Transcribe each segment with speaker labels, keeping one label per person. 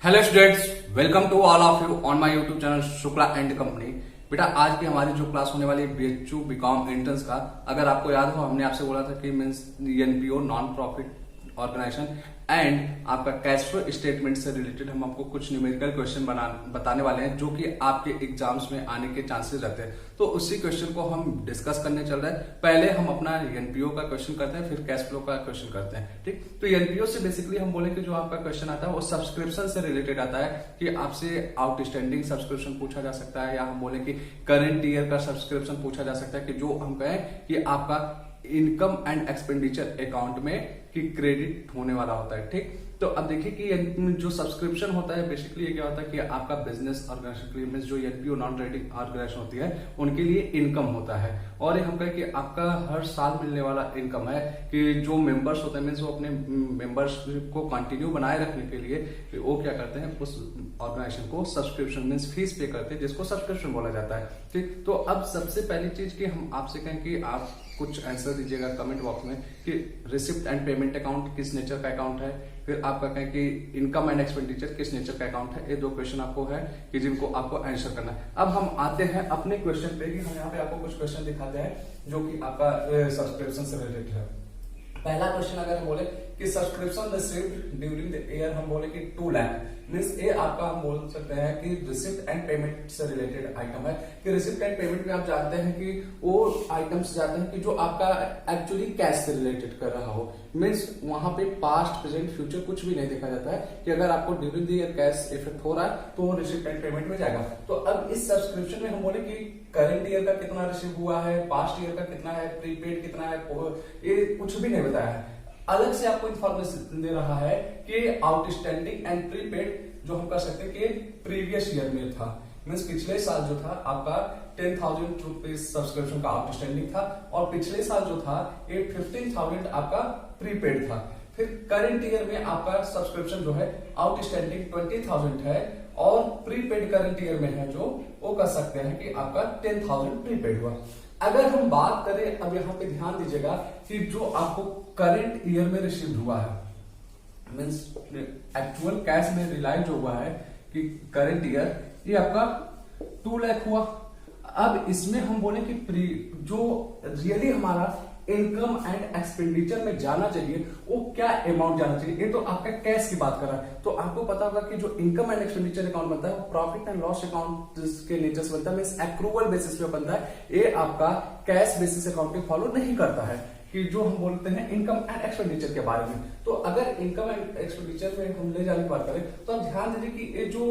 Speaker 1: Hello students, welcome to all of you on my YouTube channel Shukla and company. बेटा आज की हमारी जो क्लास होने वाली है बीएचयू बीकॉम एंट्रेंस का, अगर आपको याद हो हमने आपसे बोला था कि means NPO non profit organisation and आपका कैश फ्लो स्टेटमेंट से रिलेटेड हम आपको कुछ न्यूमेरिकल क्वेश्चन बताने वाले हैं जो कि आपके एग्जाम्स में आने के चांसेस रहते हैं। तो उसी क्वेश्चन को हम डिस्कस करने चल रहे हैं। पहले हम अपना एनपीओ का क्वेश्चन करते हैं, फिर कैश फ्लो का क्वेश्चन करते हैं। ठीक, तो एनपीओ से बेसिकली हम बोले कि जो आपका क्वेश्चन आता है वो सब्सक्रिप्शन से रिलेटेड आता है कि आपसे आउटस्टैंडिंग सब्सक्रिप्शन पूछा जा सकता है, या हम बोले कि करंट ईयर का सब्सक्रिप्शन पूछा जा सकता है कि जो हम कहें कि आपका इनकम एंड एक्सपेंडिचर अकाउंट में कि क्रेडिट होने वाला होता है। ठीक, तो अब देखिए कि जो सब्सक्रिप्शन होता है बेसिकली ये क्या होता है कि आपका बिजनेस ऑर्गेनाइजेशन जो एनपीओ नॉन ट्रेडिंग ऑर्गेनाइजेशन होती है उनके लिए इनकम होता है। और ये हम कहें कि आपका हर साल मिलने वाला इनकम है कि जो मेंबर्स होते हैं मीन्स वो अपने मेंबर्स को कंटिन्यू बनाए रखने के लिए वो क्या करते हैं, उस ऑर्गेनाइजेशन को सब्सक्रिप्शन मीन्स फीस पे करते हैं, जिसको सब्सक्रिप्शन बोला जाता है। ठीक, तो अब सबसे पहली चीज की हम आपसे कहें कि आप कुछ आंसर दीजिएगा कमेंट बॉक्स में कि रिसिप्ट एंड पेमेंट अकाउंट किस नेचर का अकाउंट है, फिर आपका कहें कि इनकम एंड एक्सपेंडिचर किस नेचर का अकाउंट है। ये दो क्वेश्चन आपको है कि जिनको आपको आंसर करना है। अब हम आते हैं अपने क्वेश्चन पे कि हम यहाँ पे आपको कुछ क्वेश्चन दिखाते हैं जो कि आपका सब्सक्रिप्शन से रिलेटेड है। पहला क्वेश्चन अगर हम बोले कि subscription received during the year, हम बोले कि 2 लाख मीन्स ये आपका हम बोल सकते हैं कि रिसिप्ट एंड पेमेंट से रिलेटेड आइटम है कि रिसिप्ट एंड पेमेंट में आप जानते हैं कि वो आइटम्स जाते हैं कि जो आपका एक्चुअली कैश से रिलेटेड कर रहा हो। मीन्स वहां पे पास्ट प्रेजेंट फ्यूचर कुछ भी नहीं देखा जाता है कि अगर आपको during the year cash effect हो रहा है तो वो रिसिप्ट एंड पेमेंट में जाएगा। तो अब इस सब्सक्रिप्शन में हम बोले कि करंट ईयर का कितना रिसीव हुआ है, पास्ट ईयर का कितना है, प्रीपेड कितना है, ये कुछ भी नहीं बताया है। अलग से आपको इन्फॉर्मेशन दे रहा है कि आउटस्टैंडिंग एंड प्रीपेड जो हम कर सकते हैं कि प्रीवियस ईयर में था, मीन्स पिछले साल जो था आपका 10,000 रुपीज सब्सक्रिप्शन का आउटस्टैंडिंग था और पिछले साल जो था ये 15,000 आपका प्रीपेड था। फिर करंट ईयर में आपका सब्सक्रिप्शन जो है आउटस्टैंडिंग 20,000 है और प्रीपेड करंट ईयर में है जो वो कर सकते हैं कि आपका 10,000 प्रीपेड हुआ। अगर हम बात करें, अब यहाँ पे ध्यान दीजिएगा कि जो आपको करंट ईयर में रिसीव हुआ है मीन्स एक्चुअल कैश में रिलाइज जो हुआ है कि करंट ईयर ये आपका 2 लाख हुआ। अब इसमें हम बोले कि जो रियली हमारा इनकम एंड एक्सपेंडिचर में जाना चाहिए वो क्या अमाउंट जाना चाहिए, ये तो आपका कैश की बात कर रहा है। तो आपको पता होगा कि जो इनकम एंड एक्सपेंडिचर अकाउंट बनता है वो प्रॉफिट एंड लॉस अकाउंट के नेचर से बनता है, मींस एक्रूवल बेसिस पे बनता है। ये आपका कैश बेसिस अकाउंटिंग फॉलो नहीं करता है कि जो हम बोलते हैं इनकम एंड एक्सपेंडिचर के बारे में। तो अगर इनकम एंड एक्सपेंडिचर में हम ले जाने की बात करें तो आप ध्यान दीजिए कि ये जो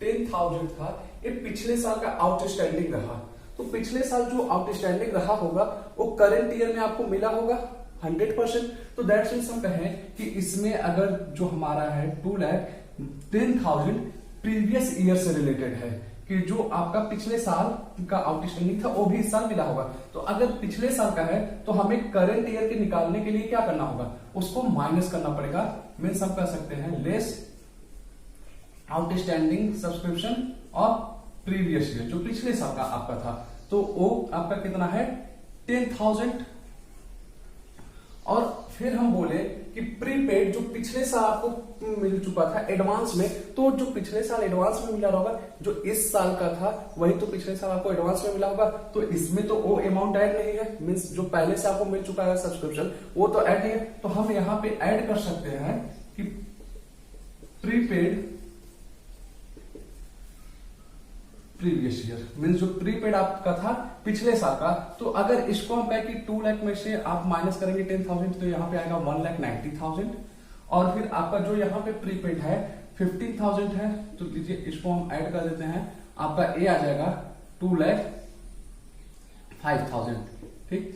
Speaker 1: 10,000 था ये पिछले साल का आउटस्टैंडिंग रहा। तो पिछले साल जो आउटस्टैंडिंग रहा होगा वो करंट ईयर में आपको मिला होगा 100%। तो दैट्स मींस हम कहें कि इसमें अगर जो हमारा है 2,10,000 प्रीवियस ईयर से रिलेटेड है कि जो आपका पिछले साल का आउटस्टैंडिंग था वो भी इस साल मिला होगा। तो अगर पिछले साल का है तो हमें करंट ईयर के निकालने के लिए क्या करना होगा, उसको माइनस करना पड़ेगा। मीन्स हम कर सकते हैं लेस आउटस्टैंडिंग सब्सक्रिप्शन और प्रीवियस ईयर जो पिछले साल का आपका था, तो वो आपका कितना है 10,000। और फिर हम बोले कि प्रीपेड जो पिछले साल आपको मिल चुका था एडवांस में, तो जो पिछले साल एडवांस में मिला होगा जो इस साल का था वही तो पिछले साल आपको एडवांस में मिला होगा। तो इसमें तो वो अमाउंट ऐड नहीं है, मीन्स जो पहले से आपको मिल चुका है सब्सक्रिप्शन वो तो ऐड नहीं है। तो हम यहां पे ऐड कर सकते हैं कि प्रीपेड प्रीवियस ईयर मीन्स जो प्रीपेड आपका था पिछले साल का। तो अगर इसको हम कहें कि 2 लाख में से आप माइनस करेंगे 10,000 तो यहाँ पे आएगा 1,90,000। और फिर आपका जो यहाँ पे प्रीपेड है 15,000 है, तो लीजिए इसको हम ऐड कर देते हैं, आपका ए आ जाएगा 2,05,000। ठीक,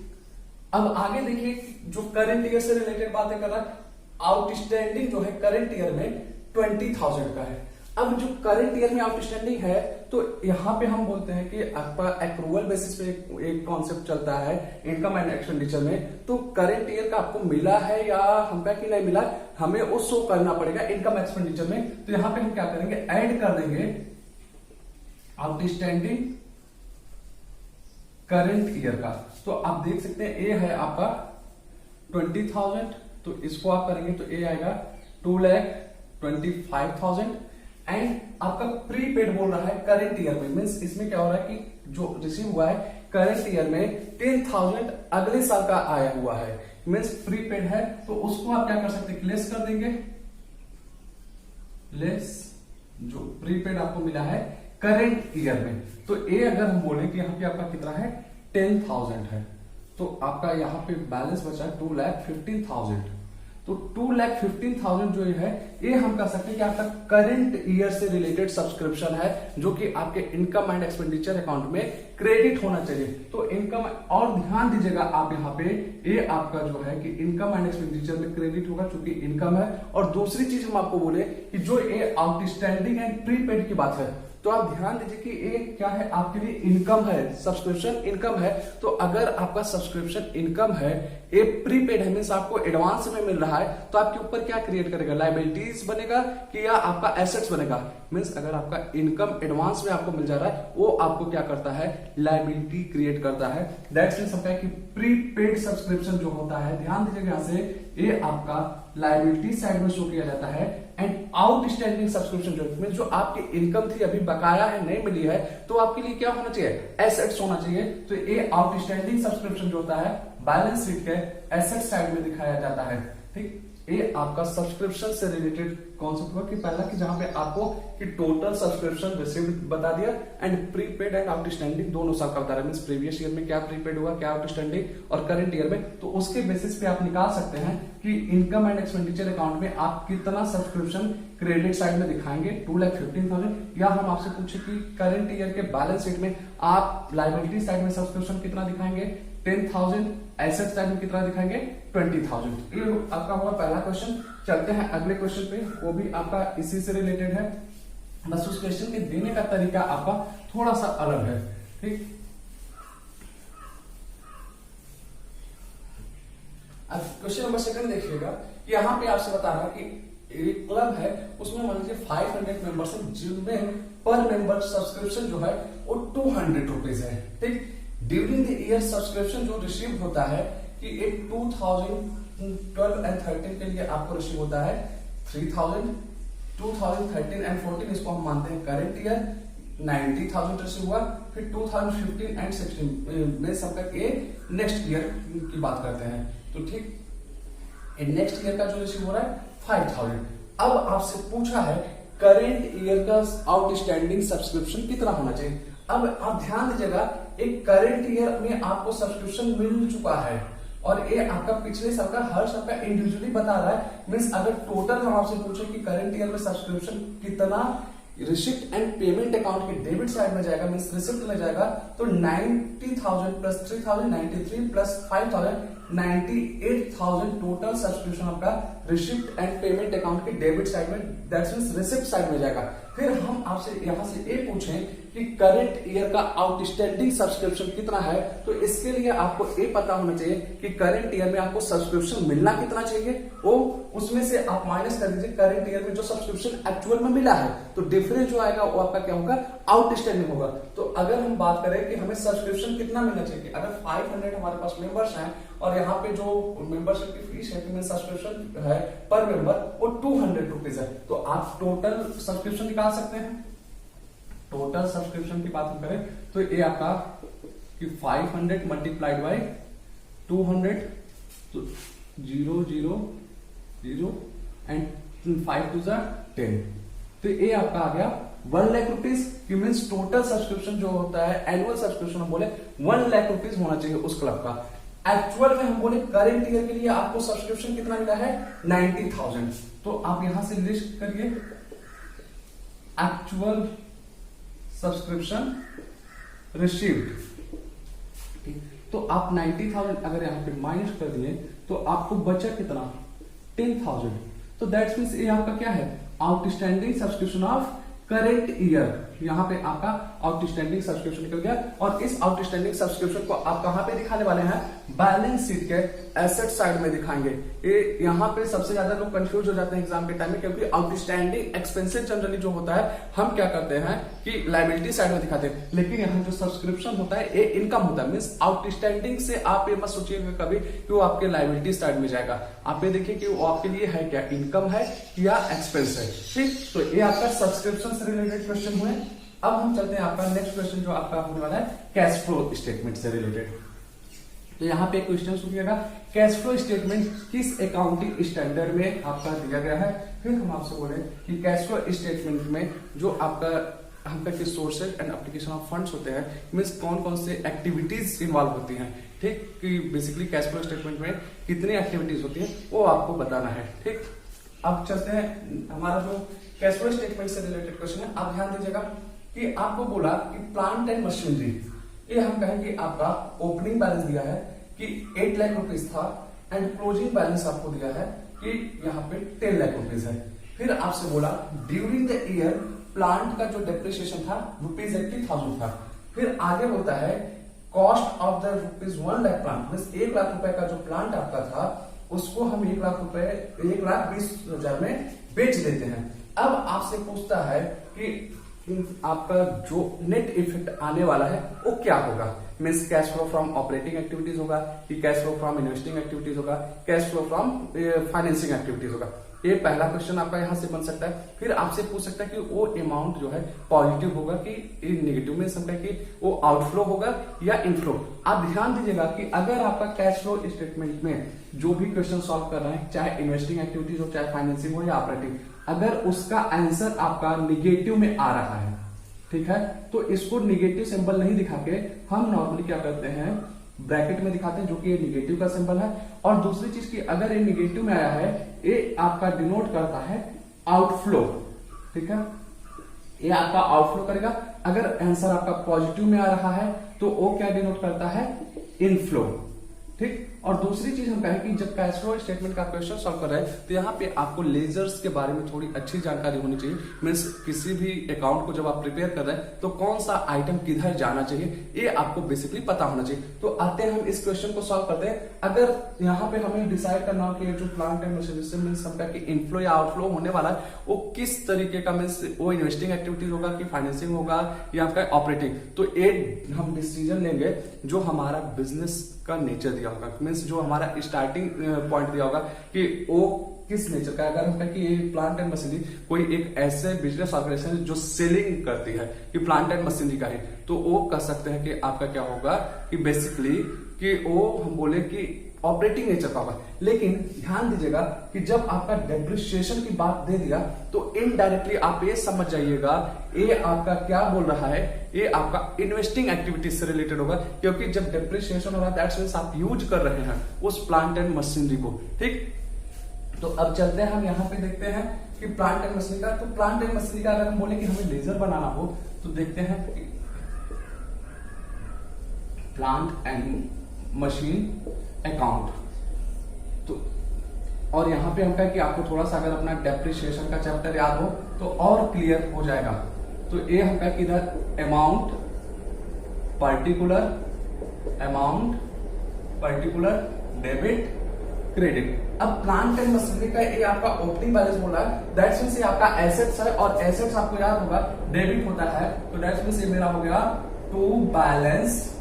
Speaker 1: अब आगे देखिए जो करंट ईयर से रिलेटेड बातें कर रहा है, आउटस्टैंडिंग जो है करंट ईयर में 20,000 का है। अब जो करंट ईयर में आउटस्टैंडिंग है तो यहाँ पे हम बोलते हैं कि आपका एक्रूवल बेसिस पे एक कॉन्सेप्ट चलता है इनकम एंड एक्सपेंडिचर में। तो करंट ईयर का आपको मिला है या हमका कि नहीं मिला, हमें वो शो करना पड़ेगा इनकम एक्सपेंडिचर में। तो यहाँ पे हम क्या करेंगे, ऐड कर देंगे आउटस्टैंडिंग करंट ईयर का। तो आप देख सकते हैं ए है आपका 20,000, तो इसको आप करेंगे तो ए आएगा 2,00,000 25,000 एंड आपका प्रीपेड बोल रहा है करंट ईयर में, मीन्स इसमें क्या हो रहा है कि जो रिसीव हुआ है करंट ईयर में 10,000 अगले साल का आया हुआ है, मीन्स प्रीपेड है, तो उसको आप क्या कर सकते हैं, लेस कर देंगे, लेस जो प्रीपेड आपको मिला है करंट ईयर में। तो ए अगर हम बोले कि यहाँ पे आपका कितना है 10,000 है, तो आपका यहाँ पे बैलेंस बचा 2,15,000। तो 2,15,000 जो है ये हम कह सकते हैं कि आपका करंट ईयर से रिलेटेड सब्सक्रिप्शन है, जो कि आपके इनकम एंड एक्सपेंडिचर अकाउंट में क्रेडिट होना चाहिए। तो इनकम, और ध्यान दीजिएगा आप यहाँ पे, ये आपका जो है कि इनकम एंड एक्सपेंडिचर में क्रेडिट होगा क्योंकि इनकम है। और दूसरी चीज हम आपको बोले कि जो ये आउटस्टैंडिंग एंड प्रीपेड की बात है, तो आप ध्यान दीजिए कि ये क्या है, आपके लिए इनकम है, सब्सक्रिप्शन इनकम है। तो अगर आपका सब्सक्रिप्शन इनकम है, ये प्रीपेड है, मीन्स आपको एडवांस में मिल रहा है, तो आपके ऊपर क्या क्रिएट करेगा, लायबिलिटीज बनेगा कि या आपका एसेट्स बनेगा। मीन्स अगर आपका इनकम एडवांस में आपको मिल जा रहा है, वो आपको क्या करता है, लायबिलिटी क्रिएट करता है। दैट्स मीन्स होता है कि प्रीपेड सब्सक्रिप्शन जो होता है, ध्यान दीजिएगा यहाँ से, ये आपका लायबिलिटी साइड में शो किया जाता है। एंड आउटस्टैंडिंग सब्सक्रिप्शन जो जो आपकी इनकम थी अभी बकाया है, नहीं मिली है, तो आपके लिए क्या होना चाहिए, एसेट्स होना चाहिए। तो ये आउटस्टैंडिंग सब्सक्रिप्शन जो होता है बैलेंस शीट के एसेट साइड में दिखाया जाता है। ठीक, ये आपका सब्सक्रिप्शन से रिलेटेड कॉन्सेप्ट हुआ कि पहला कि जहां पे आपको कि टोटल सब्सक्रिप्शन रिसीव्ड बता दिया एंड प्रीपेड एंड आउटस्टैंडिंग दोनों साल का बता रहा है, मींस प्रीवियस ईयर में क्या प्रीपेड हुआ, क्या आउटस्टैंडिंग, और करंट ईयर में। तो उसके बेसिस पे आप निकाल सकते हैं कि इनकम एंड एक्सपेंडिचर अकाउंट में आप कितना सब्सक्रिप्शन क्रेडिट साइड में दिखाएंगे, 2,15,000, या हम आपसे पूछे कि करंट ईयर के बैलेंस शीट में आप लायबिलिटी साइड में सब्सक्रिप्शन कितना दिखाएंगे, 10,000, एसेट साइड में कितना दिखाएंगे, 20,000। ये आपका होगा पहला क्वेश्चन। चलते हैं अगले क्वेश्चन पे, वो भी आपका इसी से रिलेटेड है, बस उस क्वेश्चन के देने का तरीका आपका थोड़ा सा अलग है। ठीक, अब क्वेश्चन नंबर सेकंड देखिएगा, यहाँ पे आपसे बता रहा है कि एक क्लब है, उसमें मान लीजिए 500 मेंबर्स हैं, जिनमें पर मेंबर सब्सक्रिप्शन जो है वो 200 रुपीज है। ठीक, ड्यूरिंग द ईयर सब्सक्रिप्शन जो रिसीव होता है कि एक 2012 एंड 13 के लिए आपको रिसीव होता है 3,000, 2013 एंड 14 इसको हम मानते हैं करंट ईयर, 90,000 रिसीव हुआ, फिर 2015 एंड 16 में सबका ये नेक्स्ट ईयर की बात करते हैं। तो ठीक, नेक्स्ट ईयर का जो रिसीव हो रहा है 5,000। अब आपसे पूछा है करंट ईयर का आउटस्टैंडिंग सब्सक्रिप्शन कितना होना चाहिए। अब आप ध्यान दीजिएगा, एक करंट ईयर में आपको सब्सक्रिप्शन मिल चुका है और ये आपका पिछले साल का हर साल का इंडिविजुअली बता रहा है। मीन्स अगर टोटल हम आपसे पूछे कि करंट ईयर में सब्सक्रिप्शन कितना रिसिप्ट एंड पेमेंट अकाउंट के डेबिट साइड में जाएगा, मीन्स रिसिप्ट में जाएगा, तो 90,000 प्लस 3,000, 93 प्लस 5,000, 98,000 टोटल सब्सक्रिप्शन आपका रिसिप्ट एंड पेमेंट अकाउंट के डेबिट साइड में, दैट्स मींस रिसिप्ट साइड में जाएगा। फिर हम आपसे यहां से ये पूछें कि करंट ईयर का आउटस्टैंडिंग सब्सक्रिप्शन कितना है, तो इसके लिए आपको ये पता होना चाहिए कि करंट ईयर में आपको सब्सक्रिप्शन मिलना कितना चाहिए, वो उसमें से आप माइनस कर दीजिए करंट ईयर में जो सब्सक्रिप्शन एक्चुअल में मिला है, तो डिफरेंस जो आएगा वो आपका क्या होगा, आउटस्टैंडिंग होगा। तो अगर हम बात करें कि हमें सब्सक्रिप्शन कितना मिलना चाहिए, अगर 500 हमारे पास मेंबर्स हैं और यहाँ पे जो मेंबरशिप की फीस है कि सब्सक्रिप्शन है पर मेंबर वो 200 रुपीज है, तो आप टोटल सब्सक्रिप्शन निकाल सकते हैं। टोटल सब्सक्रिप्शन की बात हम करें तो ये आपका कि 500 मल्टीप्लाइड बाई 200, तो 0 0 0 एंड 5 2 10, तो ये आपका आ गया 1 lakh rupees. Means total subscription जो होता है एनुअल सब्सक्रिप्शन हम बोले 1 लाख रुपीज होना चाहिए उस क्लब का। एक्चुअल में हम बोले करंट ईयर के लिए आपको सब्सक्रिप्शन कितना मिला है, 90,000। तो आप यहां से लिस्ट करिए एक्चुअल सब्सक्रिप्शन रिसीव्ड, तो आप 90,000 अगर यहां पे माइनस कर दिए तो आपको बचा कितना, 10,000। तो दैट्स मींस ये आपका क्या है, outstanding subscription of current year, यहाँ पे आपका आउटस्टैंडिंग सब्सक्रिप्शन निकल गया और इस आउटस्टैंडिंग सब्सक्रिप्शन को आप कहां पे दिखाने वाले हैं, बैलेंस शीट के एसेट साइड में दिखाएंगे। ये यहाँ पे सबसे ज्यादा लोग कंफ्यूज हो जाते हैं एग्जाम के टाइम में, क्योंकि आउटस्टैंडिंग एक्सपेंसेस जनरली जो होता है हम क्या करते हैं कि लायबिलिटी साइड में दिखाते हैं, लेकिन यहाँ जो सब्सक्रिप्शन होता है ये इनकम होता है। मीन्स आउटस्टैंडिंग से आप ये मत सोचिएगा कभी कि वो आपके लायबिलिटी साइड में जाएगा, आप ये देखिए कि वो आपके लिए है क्या, इनकम है या एक्सपेंस है। ठीक, तो ये आपका सब्सक्रिप्शन से रिलेटेड क्वेश्चन हुए। अब हम चलते हैं आपका नेक्स्ट क्वेश्चन जो आपका होने वाला है कैश फ्लो स्टेटमेंट से रिलेटेड। तो यहाँ पे क्वेश्चन सुनिएगा, कैश फ्लो स्टेटमेंट किस अकाउंटिंग स्टैंडर्ड में आपका दिया गया है। फिर हम आपसे बोले कि कैश फ्लो स्टेटमेंट में जो आपका के sources and application of funds होते हैं, मीन्स कौन कौन से एक्टिविटीज इन्वॉल्व होती हैं। ठीक, कि बेसिकली कैश फ्लो स्टेटमेंट में कितनी एक्टिविटीज होती हैं वो आपको बताना है। ठीक, अब चलते हैं हमारा जो कैश फ्लो स्टेटमेंट से रिलेटेड क्वेश्चन है। आप ध्यान दीजिएगा कि आपको बोला कि प्लांट एंड मशीनरी, ये हम कहेंगे आपका ओपनिंग बैलेंस दिया है कि 8 लाख रुपीज था एंड क्लोजिंग बैलेंस आपको दिया है कि यहाँ पे 10 लाख रुपीज है। फिर आपसे बोला ड्यूरिंग द ईयर प्लांट का जो डेप्रिसिएशन था ₹80,000 था। फिर आगे होता है cost of the ₹1 lakh plant, means 1 lakh रुपए का जो प्लांट आपका था उसको हम 1,20,000 में बेच देते हैं। अब आपसे पूछता है कि आपका जो नेट इफेक्ट आने वाला है वो क्या होगा। Means cash flow from operating activities होगा कि cash flow from investing activities होगा, cash flow from financing activities होगा। ये पहला क्वेश्चन आपका यहां से बन सकता है। फिर आपसे पूछ सकता है कि वो अमाउंट जो है पॉजिटिव होगा कि नेगेटिव में समझा कि वो आउटफ्लो होगा या इनफ्लो। आप ध्यान दीजिएगा कि अगर आपका कैश फ्लो स्टेटमेंट में जो भी क्वेश्चन सॉल्व कर रहे हैं, चाहे इन्वेस्टिंग एक्टिविटीज हो, चाहे फाइनेंसिंग हो या ऑपरेटिंग, अगर उसका आंसर आपका निगेटिव में आ रहा है, ठीक है, तो इसको निगेटिव सिंबल नहीं दिखा के हम नॉर्मली क्या करते हैं, ब्रैकेट में दिखाते हैं जो कि ये निगेटिव का सिंबल है। और दूसरी चीज की अगर ये निगेटिव में आया है, ये आपका डिनोट करता है आउटफ्लो। ठीक है, ये आपका आउटफ्लो करेगा। अगर आंसर आपका पॉजिटिव में आ रहा है तो वो क्या डिनोट करता है, इनफ्लो। ठीक, और दूसरी चीज हम कहें कि जब कैश फ्लो स्टेटमेंट का क्वेश्चन सॉल्व कर रहे हैं तो यहाँ पे आपको लेजर्स के बारे में थोड़ी अच्छी जानकारी होनी चाहिए। मीन्स किसी भी अकाउंट को जब आप प्रिपेयर कर रहे हैं तो कौन सा आइटम किधर जाना चाहिए ये आपको बेसिकली पता होना चाहिए। तो आते हैं हम इस क्वेश्चन को सॉल्व करते हैं। अगर यहाँ पे हमें डिसाइड करना हो कि जो प्लांट एंड मशीनरी मीन्स हम कि इनफ्लो या आउटफ्लो होने वाला है वो किस तरीके का, मीन्स वो इन्वेस्टिंग एक्टिविटीज होगा कि फाइनेंसिंग होगा या आपका ऑपरेटिंग, तो एक हम डिसीजन लेंगे जो हमारा बिजनेस का नेचर दिया होगा, मीन्स जो हमारा स्टार्टिंग पॉइंट दिया होगा कि वो किस नेचर का। अगर हम कहें कि ये प्लांट एंड मशीनरी कोई एक ऐसे बिजनेस ऑर्गेनाइजेशन जो सेलिंग करती है कि प्लांट एंड मशीनरी का है, तो वो कह सकते हैं कि आपका क्या होगा कि बेसिकली कि वो हम बोले कि ऑपरेटिंग नेचर का होगा। लेकिन ध्यान दीजिएगा कि जब आपका डेप्रिसिएशन की बात दे दिया तो इनडायरेक्टली आप ये समझ जाइएगा ये आपका क्या बोल रहा है, ये आपका इन्वेस्टिंग एक्टिविटीज से रिलेटेड होगा, क्योंकि जब डेप्रिसिएशन हो रहा है दैट्स मींस आप यूज कर रहे हैं उस प्लांट एंड मशीनरी को। ठीक, तो अब चलते हैं हम यहाँ पे देखते हैं कि प्लांट एंड मशीनरी का। तो प्लांट एंड मशीनरी का अगर हम बोले कि हमें लेजर बनाना हो तो देखते हैं प्लांट एंड मशीन अकाउंट। तो और यहां पे हम कहें कि आपको थोड़ा सा अगर अपना डेप्रिसिएशन का चैप्टर याद हो तो और क्लियर हो जाएगा। तो ये हम कहें कि इधर अमाउंट पर्टिकुलर डेबिट क्रेडिट। अब प्लांट एंड मशीनरी का ये आपका ओपनिंग बैलेंस बोला है, दैट्स मींस ये आपका एसेट्स है और एसेट्स आपको याद होगा डेबिट होता है, तो दैट्स मींस ये मेरा हो गया to balance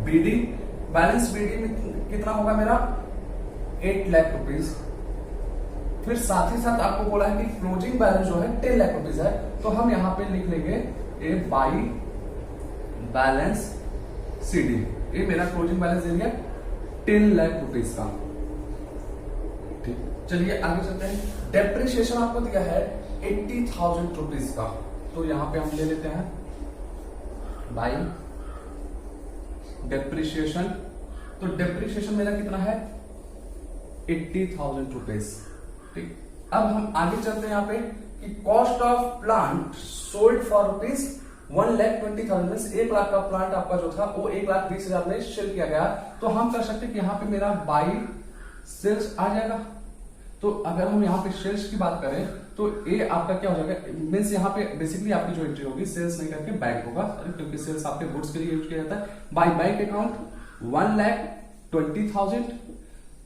Speaker 1: BD. Balance BD में कितना होगा मेरा 8 लाख रुपीज। फिर साथ ही साथ आपको बोला है कि क्लोजिंग बैलेंस जो है 10 लाख रुपीज है, तो हम यहां पे लिख लेंगे ए बाई बैलेंस सीडी। ये मेरा क्लोजिंग बैलेंस दे दिया 10 लाख रुपीज का। ठीक, चलिए आगे चलते हैं। डेप्रिसिएशन आपको दिया है 80,000 रुपीज का, तो यहां पे हम ले लेते हैं बाई डेप्रिसिएशन। तो डेप्रिसिएशन मेरा कितना है 80,000 रुपीज। ठीक, अब हम आगे चलते हैं यहाँ पे कि cost of plant sold for ₹1,20,000। 1 lakh का प्लांट आपका जो था वो 1,20,000 में सेल किया गया। तो हम कर सकते हैं कि यहाँ पे मेरा बाई सेल्स आ जाएगा। तो अगर हम यहाँ पे सेल्स की बात करें तो ये आपका क्या हो जाएगा, मीन्स यहाँ पे बेसिकली आपकी जो एंट्री होगी सेल्स नहीं करके बैंक होगा, क्योंकि सेल्स आपके गुड्स के लिए यूज किया जाता है। By bank account 1,20,000।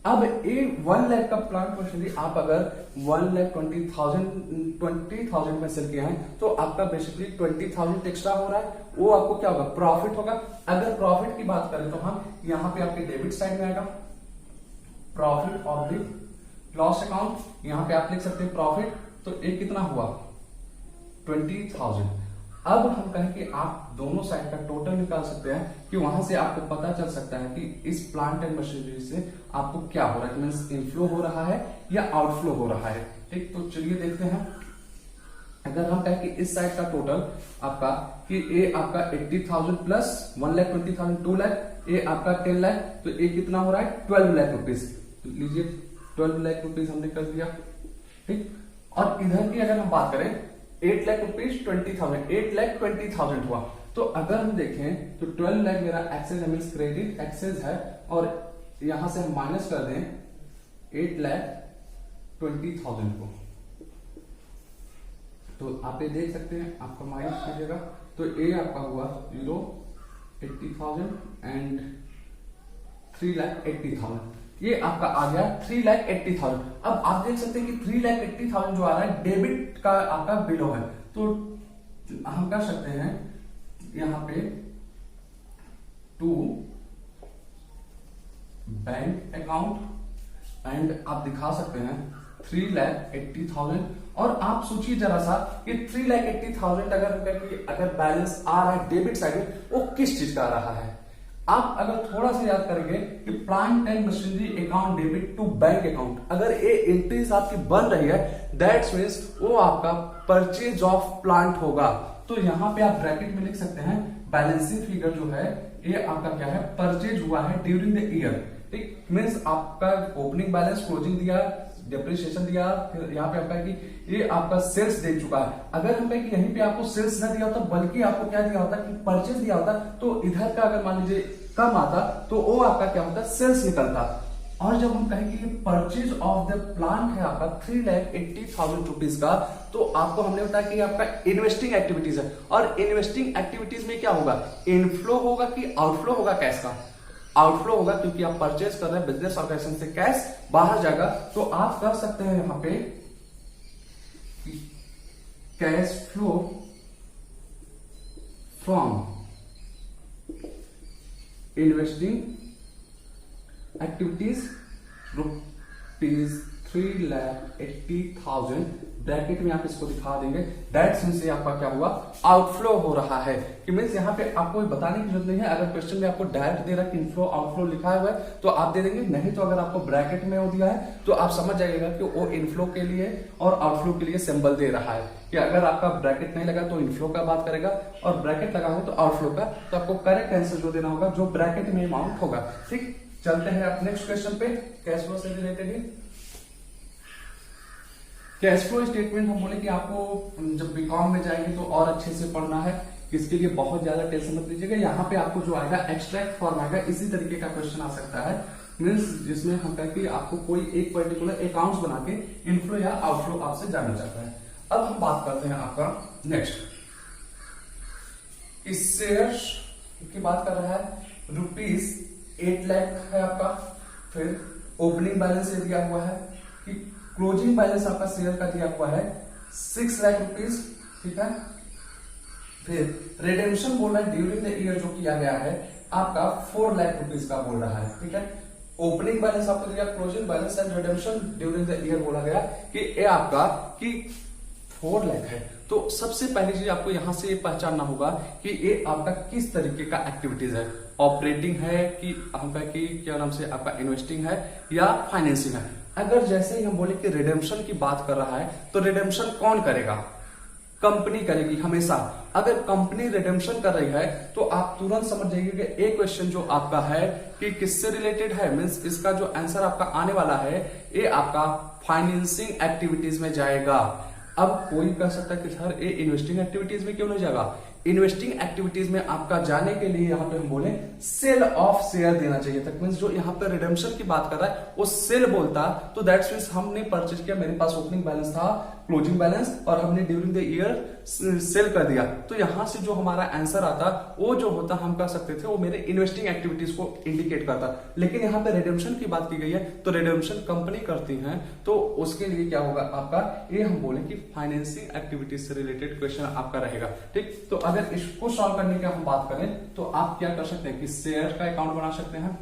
Speaker 1: अब ये 1 लाख का प्लांट मशीनरी आप अगर 1,20,000 में सेल किया है तो आपका बेसिकली 20,000 एक्स्ट्रा हो रहा है, वो आपको क्या होगा, प्रॉफिट होगा। अगर प्रॉफिट की बात करें तो हम यहाँ पे आपके डेबिट साइड में आएगा profit of the loss account, यहाँ पे आप लिख सकते हैं प्रॉफिट, तो ये कितना हुआ 20,000। अब हम कहें कि आप दोनों साइड का टोटल निकाल सकते हैं, कि वहां से आपको पता चल सकता है कि इस प्लांट एंड मशीनरी से आपको क्या हो रहा है, मीन्स इनफ्लो हो रहा है या आउटफ्लो हो रहा है। ठीक, तो चलिए देखते हैं। अगर हम कहें कि इस साइड का टोटल आपका कि ये आपका 80,000 प्लस 1,20,000 2 लाख, ये आपका 10 लाख, तो ये कितना हो रहा है 12 लाख रुपीज। लीजिए 12 लाख रुपीज हमने कर दिया। ठीक, और इधर की अगर हम बात करें 8 लाख रुपीज 20,000, 8,20,000 हुआ। तो अगर हम देखें तो 12 लाख मेरा एक्सेस है, मीन्स क्रेडिट एक्सेस है, और यहां से हम माइनस कर दें 8,20,000 को, तो आप ये देख सकते हैं, आपका माइनस कीजिएगा तो ये आपका हुआ 0,80,000 एंड 3,80,000, ये आपका आ गया 3,80,000। अब आप देख सकते हैं कि 3,80,000 जो आ रहा है डेबिट का आपका बिलो है, तो हम कर सकते हैं यहां पे टू बैंक अकाउंट एंड आप दिखा सकते हैं 3,80,000। और आप सोचिए जरा सा कि 3,80,000 अगर बैलेंस आ रहा है डेबिट साइड में, वो किस चीज का आ रहा है। आप अगर थोड़ा सा याद करेंगे कि plant and machinery account debit to bank account, अगर ये एंट्रीज आपकी बन रही है दैट्स मींस वो आपका परचेज ऑफ प्लांट होगा। तो यहां पे आप ब्रैकेट में लिख सकते हैं बैलेंसिंग फिगर जो है ये आपका क्या है, परचेज हुआ है ड्यूरिंग द ईयर। ठीक, मींस आपका ओपनिंग बैलेंस, क्लोजिंग दिया, डेप्रिसिएशन दिया, फिर यहाँ पे आपका कि ये आपका सेल्स दे चुका है। अगर हम कहें कि यहीं पे आपको सेल्स ना दिया होता बल्कि आपको क्या दिया होता कि परचेज दिया होता, तो इधर का अगर मान लीजिए कम आता तो वो आपका क्या होता, सेल्स निकलता। और जब हम कहें कि परचेज ऑफ द प्लांट है आपका 3,80,000 रुपीज का, तो आपको हमने बताया कि आपका इन्वेस्टिंग एक्टिविटीज है, और इन्वेस्टिंग एक्टिविटीज में क्या होगा, इनफ्लो होगा कि आउटफ्लो होगा कैश का, आउटफ्लो होगा, क्योंकि आप परचेज कर रहे हैं बिजनेस ऑपरेशन से कैश बाहर जाएगा। तो आप कर सकते हैं यहां पे cash flow from investing activities rupees 3,80,000, bracket में आप इसको दिखा देंगे, दैट मींस से आपका क्या हुआ, आउटफ्लो हो रहा है। कि मींस यहाँ पे आपको बताने की जरूरत नहीं है, अगर क्वेश्चन में आपको डायरेक्ट दे रहा है कि इनफ्लो आउटफ्लो लिखा हुआ है तो आप दे देंगे, नहीं तो अगर आपको ब्रैकेट में हो दिया है तो आप समझ जाइएगा कि वो इनफ्लो के लिए और आउटफ्लो के लिए सिंबल दे रहा है। कि अगर आपका ब्रैकेट नहीं लगा तो इनफ्लो का बात करेगा, और ब्रैकेट लगा हो तो आउटफ्लो का, तो आपको करेक्ट आंसर जो देना होगा जो ब्रैकेट में अमाउंट होगा। ठीक, चलते हैं आप नेक्स्ट क्वेश्चन पे, कैश फ्लो से रिलेटेड ही। कैश फ्लो स्टेटमेंट हम बोले कि आपको जब बीकॉम में जाएंगे तो और अच्छे से पढ़ना है, इसके लिए बहुत ज्यादा टेंशन मत लीजिएगा। यहाँ पे आपको जो आएगा एक्सट्रैक्ट फॉर्म आएगा, इसी तरीके का क्वेश्चन आ सकता है, मीन्स जिसमें हम कहें कि आपको कोई एक पर्टिकुलर अकाउंट्स बना के इनफ्लो या आउटफ्लो आपसे जानना चाहता है। अब हम बात करते हैं आपका नेक्स्ट, इस शेयर्स की बात कर रहा है, रुपीज 8 लाख है आपका, फिर ओपनिंग बैलेंस दिया हुआ है कि क्लोजिंग बैलेंस आपका शेयर का दिया हुआ है 6 लाख रुपीज। ठीक है, फिर रिडेम्पशन बोल रहा है ड्यूरिंग द ईयर जो किया गया है आपका 4 लाख रुपीज का बोल रहा है। ठीक है, ओपनिंग बैलेंस आपको दिया, closing balance and redemption during the year बोला गया कि ये आपका कि 4 लाख है। तो सबसे पहली चीज आपको यहां से ये पहचानना होगा कि ये आपका किस तरीके का एक्टिविटीज है, ऑपरेटिंग है कि हमका कि क्या नाम से आपका इन्वेस्टिंग है या फाइनेंसिंग है। अगर जैसे ही हम बोले कि रिडेम्पशन की बात कर रहा है तो रिडेम्पशन कौन करेगा, कंपनी करेगी हमेशा। अगर कंपनी रिडेम्पशन कर रही है तो आप तुरंत समझ जाइए कि एक क्वेश्चन जो आपका है कि किससे रिलेटेड है, मींस इसका जो आंसर आपका आने वाला है ये आपका फाइनेंसिंग एक्टिविटीज में जाएगा। अब कोई कह सकता है कि सर ये इन्वेस्टिंग एक्टिविटीज में क्यों नहीं जाएगा, इन्वेस्टिंग एक्टिविटीज में आपका जाने के लिए यहाँ पे हम बोले सेल ऑफ शेयर देना चाहिए था, मींस जो यहाँ पे रिडेम्पशन की बात कर रहा है वो सेल बोलता, तो दैट्स मींस हमने परचेज किया, मेरे पास ओपनिंग बैलेंस था क्लोजिंग बैलेंस और हमने ड्यूरिंग द ईयर सेल कर दिया, तो यहां से जो हमारा आंसर आता वो जो होता हम कर सकते थे वो मेरे इन्वेस्टिंग एक्टिविटीज को इंडिकेट करता। लेकिन यहाँ पे रिडेम्पशन की बात की गई है, तो रिडेम्पशन कंपनी करती है, तो उसके लिए क्या होगा आपका, ये हम बोले कि फाइनेंसिंग एक्टिविटीज से रिलेटेड क्वेश्चन आपका रहेगा। ठीक, तो अगर इसको सॉल्व करने की हम बात करें तो आप क्या कर सकते हैं कि शेयर का अकाउंट बना सकते हैं।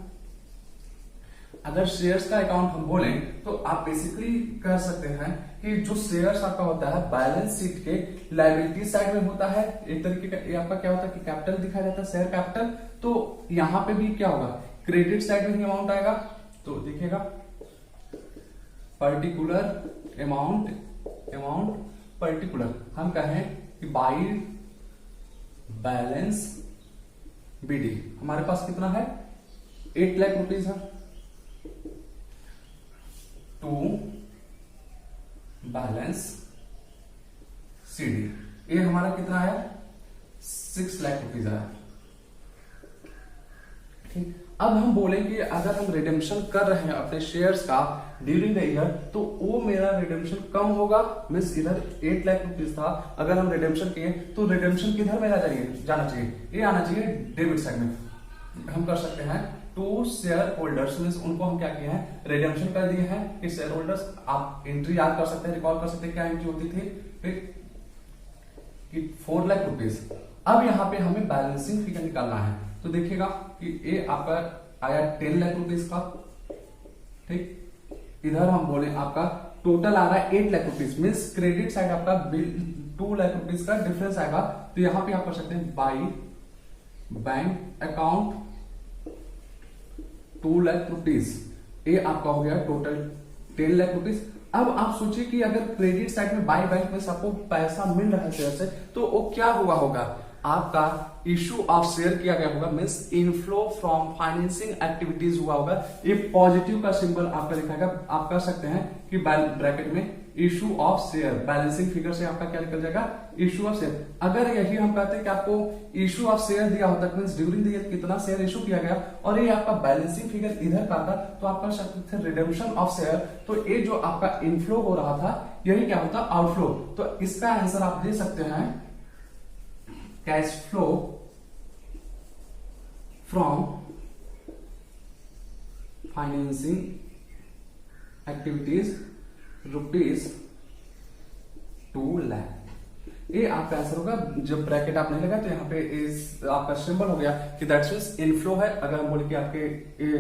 Speaker 1: अगर शेयर्स का अकाउंट हम बोलें तो आप बेसिकली कर सकते हैं कि जो शेयर्स आपका होता है बैलेंस शीट के लायबिलिटी साइड में होता है, एक तरीके का ये आपका क्या होता है कि कैपिटल दिखाया जाता है, शेयर कैपिटल। तो यहां पे भी क्या होगा, क्रेडिट साइड में ही अमाउंट आएगा, तो देखिएगा पर्टिकुलर अमाउंट पर्टिकुलर हम कहें कि बाई बैलेंस बीडी हमारे पास कितना है 8 लाख रुपीज है, टू बैलेंस सीडी ये हमारा कितना है 6 लाख रुपीज है। ठीक, अब हम बोले कि अगर हम रिडेम्पशन कर रहे हैं अपने शेयर्स का ड्यूरिंग द ईयर, तो वो मेरा रिडेम्पशन कम होगा, मीन्स इधर 8 लाख रुपीज था, अगर हम रिडेम्पशन किए तो रिडेम्पशन किधर में जाना चाहिए, ये आना चाहिए डेबिट साइड में। हम कर सकते हैं टू शेयर होल्डर्स, मीन्स उनको हम क्या किए हैं रिडेम्पशन कर दिए हैं कि शेयर होल्डर्स, आप एंट्री याद कर सकते हैं, रिकॉल कर सकते हैं, क्या एंट्री होती थी कि 4 लाख रुपीज। अब यहाँ पे हमें बैलेंसिंग फिगर निकालना है, तो देखिएगा कि ये आपका आया 10 लाख रुपीज का। ठीक, इधर हम बोले आपका टोटल आ रहा है 8 lakh rupees, means credit side आपका बिल 2 लाख रुपीज का डिफरेंस आएगा, तो यहां पे आप कर सकते हैं by bank account 2 lakh rupees, ये आपका हो गया टोटल 10 लाख रुपीज। अब आप सोचिए कि अगर क्रेडिट साइड में बाई बैंक में आपको पैसा मिल रहा है शेयर से, तो वो क्या हुआ होगा, आपका इशू ऑफ शेयर किया गया होगा, means inflow from financing activities हुआ होगा, ये पॉजिटिव का सिंबल आपका दिखाएगा। आप कर सकते हैं कि ब्रैकेट में issue of share, balancing figure से आपका क्या निकल जाएगा इशू ऑफ शेयर। अगर यही हम कहते हैं कि आपको इशू ऑफ शेयर दिया होता है, मीन्स ड्यूरिंग द ईयर कितना शेयर इशू किया गया, और ये आपका बैलेंसिंग फिगर इधर का था, तो आप कर सकते थे रिडेम्पशन ऑफ शेयर, तो ये जो आपका इनफ्लो हो रहा था यही क्या होता आउटफ्लो। तो इसका आंसर आप दे सकते हैं cash flow from financing activities ₹2 lakh. ये आपका आंसर होगा। जब ब्रैकेट आप नहीं लगा तो यहाँ पे इस आपका सिंबल हो गया कि दैट्स मींस इनफ्लो है। अगर हम बोले कि आपके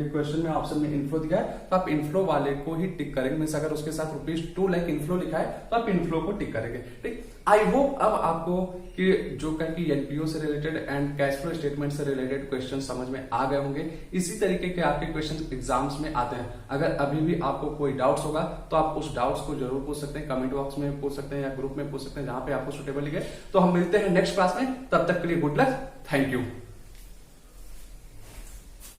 Speaker 1: क्वेश्चन में ऑप्शन में इनफ्लो दिया है तो आप इनफ्लो वाले को ही टिक करेंगे, मींस अगर उसके साथ ₹2 लाख इनफ्लो लिखा है तो आप इनफ्लो को टिक करेंगे। ठीक, आई होप अब आपको कि जो कि एनपीओ से related and cash flow statement से रिलेटेड क्वेश्चन समझ में आ गए होंगे। इसी तरीके के आपके क्वेश्चन एग्जाम्स में आते हैं। अगर अभी भी आपको कोई डाउट्स होगा तो आप उस डाउट्स को जरूर पूछ सकते हैं, कमेंट बॉक्स में पूछ सकते हैं या ग्रुप में पूछ सकते हैं, जहां पे आपको सुटेबल लगे। तो हम मिलते हैं नेक्स्ट क्लास में, तब तक के लिए गुड लक, थैंक यू।